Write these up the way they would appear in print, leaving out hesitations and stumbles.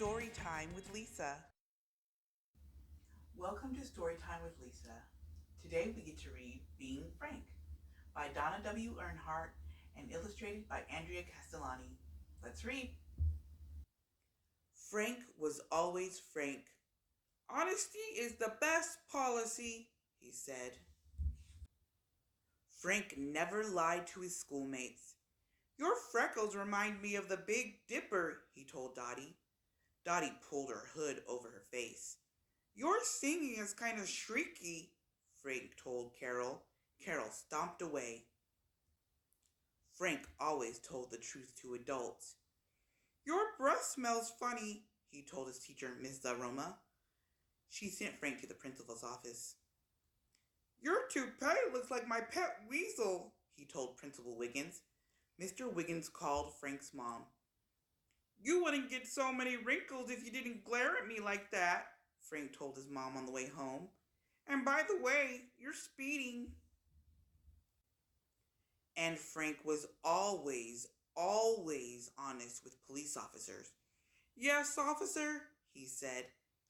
Storytime with Lisa. Welcome to Storytime with Lisa. Today we get to read Beingfrank by Donna W. Earnhardt and illustrated by Andrea Castellani. Let's read. Frank was always frank. Honesty is the best policy, he said. Frank never lied to his schoolmates. Your freckles remind me of the Big Dipper, he told Dottie. Dottie pulled her hood over her face. Your singing is kind of shrieky, Frank told Carol. Carol stomped away. Frank always told the truth to adults. Your breath smells funny, he told his teacher, Miss Aroma. She sent Frank to the principal's office. Your toupee looks like my pet weasel, he told Principal Wiggins. Mr. Wiggins called Frank's mom. You wouldn't get so many wrinkles if you didn't glare at me like that, Frank told his mom on the way home. And by the way, you're speeding. And Frank was always honest with police officers. Yes, officer, he said.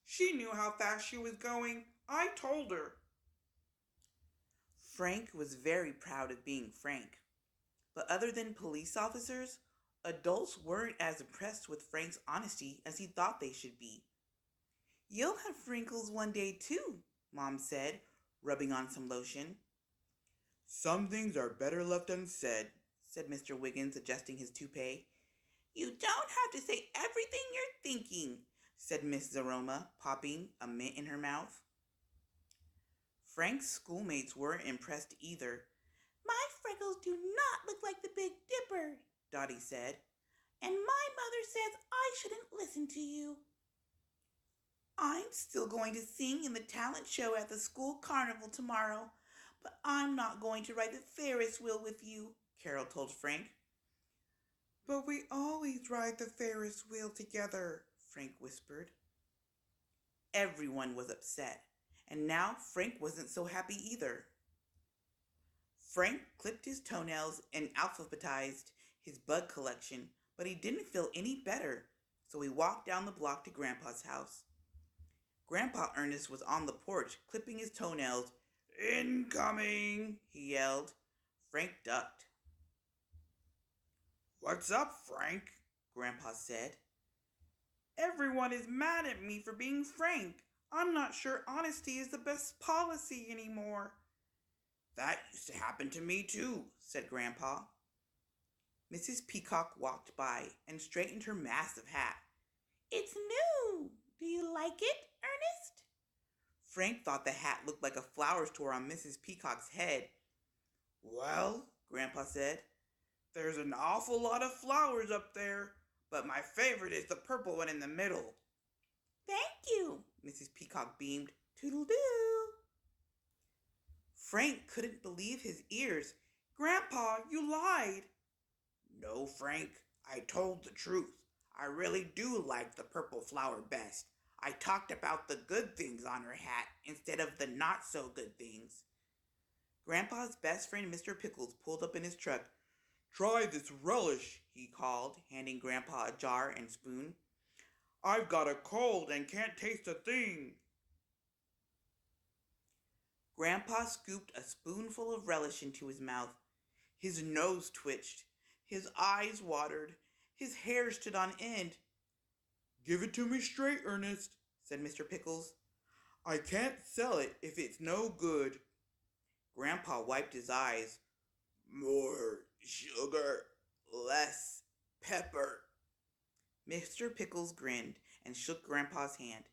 She knew how fast she was going. I told her. Frank was very proud of being Frank. But other than police officers, adults weren't as impressed with Frank's honesty as he thought they should be. You'll have wrinkles one day too, Mom said, rubbing on some lotion. Some things are better left unsaid, said Mr. Wiggins, adjusting his toupee. You don't have to say everything you're thinking, said Miss Aroma, popping a mint in her mouth. Frank's schoolmates weren't impressed either. My freckles do not look like the Big Dipper, Dottie said. And my mother says I shouldn't listen to you. I'm still going to sing in the talent show at the school carnival tomorrow, but I'm not going to ride the Ferris wheel with you, Carol told Frank. But we always ride the Ferris wheel together, Frank whispered. Everyone was upset, and now Frank wasn't so happy either. Frank clipped his toenails and alphabetized his bug collection, but he didn't feel any better, so he walked down the block to Grandpa's house. Grandpa Ernest was on the porch, clipping his toenails. Incoming, he yelled. Frank ducked. What's up, Frank? Grandpa said. Everyone is mad at me for being Frank. I'm not sure honesty is the best policy anymore. That used to happen to me too, said Grandpa. Mrs. Peacock walked by and straightened her massive hat. It's new. Do you like it, Ernest? Frank thought the hat looked like a flower store on Mrs. Peacock's head. Well, Grandpa said, there's an awful lot of flowers up there, but my favorite is the purple one in the middle. Thank you, Mrs. Peacock beamed. Toodle-doo. Frank couldn't believe his ears. Grandpa, you lied. No, Frank, I told the truth. I really do like the purple flower best. I talked about the good things on her hat instead of the not-so-good things. Grandpa's best friend, Mr. Pickles, pulled up in his truck. Try this relish, he called, handing Grandpa a jar and spoon. I've got a cold and can't taste a thing. Grandpa scooped a spoonful of relish into his mouth. His nose twitched. His eyes watered. His hair stood on end. Give it to me straight, Ernest, said Mr. Pickles. I can't sell it if it's no good. Grandpa wiped his eyes. More sugar, less pepper. Mr. Pickles grinned and shook Grandpa's hand.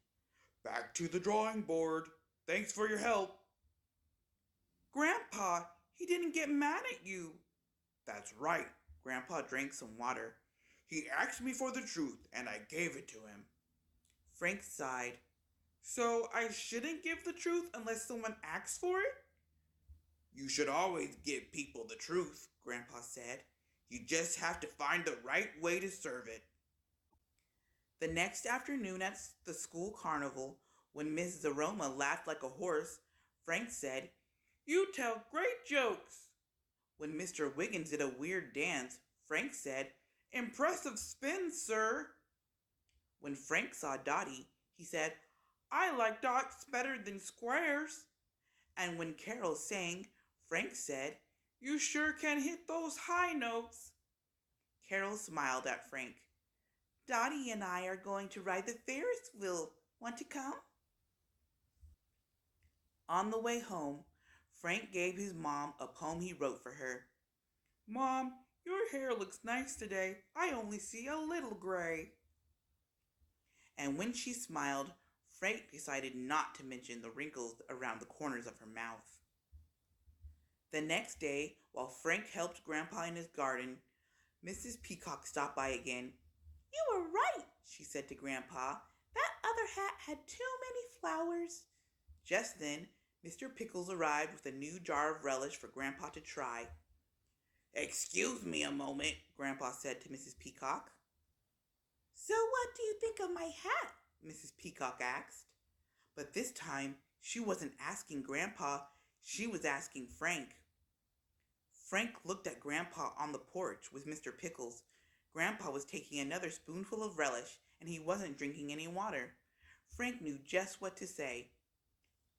Back to the drawing board. Thanks for your help. Grandpa, he didn't get mad at you. That's right. Grandpa drank some water. He asked me for the truth, and I gave it to him. Frank sighed. So I shouldn't give the truth unless someone asks for it? You should always give people the truth, Grandpa said. You just have to find the right way to serve it. The next afternoon at the school carnival, when Mrs. Aroma laughed like a horse, Frank said, You tell great jokes. When Mr. Wiggins did a weird dance, Frank said, Impressive spin, sir. When Frank saw Dottie, he said, "I like dots better than squares." And when Carol sang, Frank said, "You sure can hit those high notes." Carol smiled at Frank. "Dottie and I are going to ride the Ferris wheel. Want to come?" On the way home, Frank gave his mom a poem he wrote for her. "Mom, your hair looks nice today. I only see a little gray." And when she smiled, Frank decided not to mention the wrinkles around the corners of her mouth. The next day, while Frank helped Grandpa in his garden, Mrs. Peacock stopped by again. "You were right," she said to Grandpa. "That other hat had too many flowers." Just then, Mr. Pickles arrived with a new jar of relish for Grandpa to try. "Excuse me a moment," Grandpa said to Mrs. Peacock. "So what do you think of my hat?" Mrs. Peacock asked. But this time, she wasn't asking Grandpa, she was asking Frank. Frank looked at Grandpa on the porch with Mr. Pickles. Grandpa was taking another spoonful of relish, and he wasn't drinking any water. Frank knew just what to say.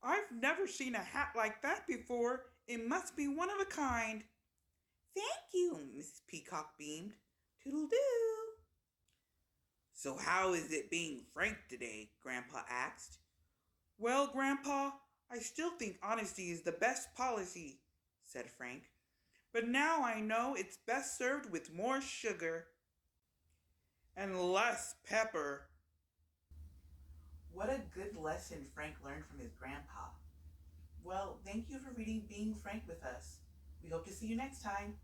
"I've never seen a hat like that before. It must be one of a kind." "Thank you," Mrs. Peacock beamed. "Toodle-doo." "So how is it being Frank today?" Grandpa asked. "Well, Grandpa, I still think honesty is the best policy," said Frank. "But now I know it's best served with more sugar and less pepper." What a good lesson Frank learned from his grandpa. Well, thank you for reading Being Frank with us. We hope to see you next time.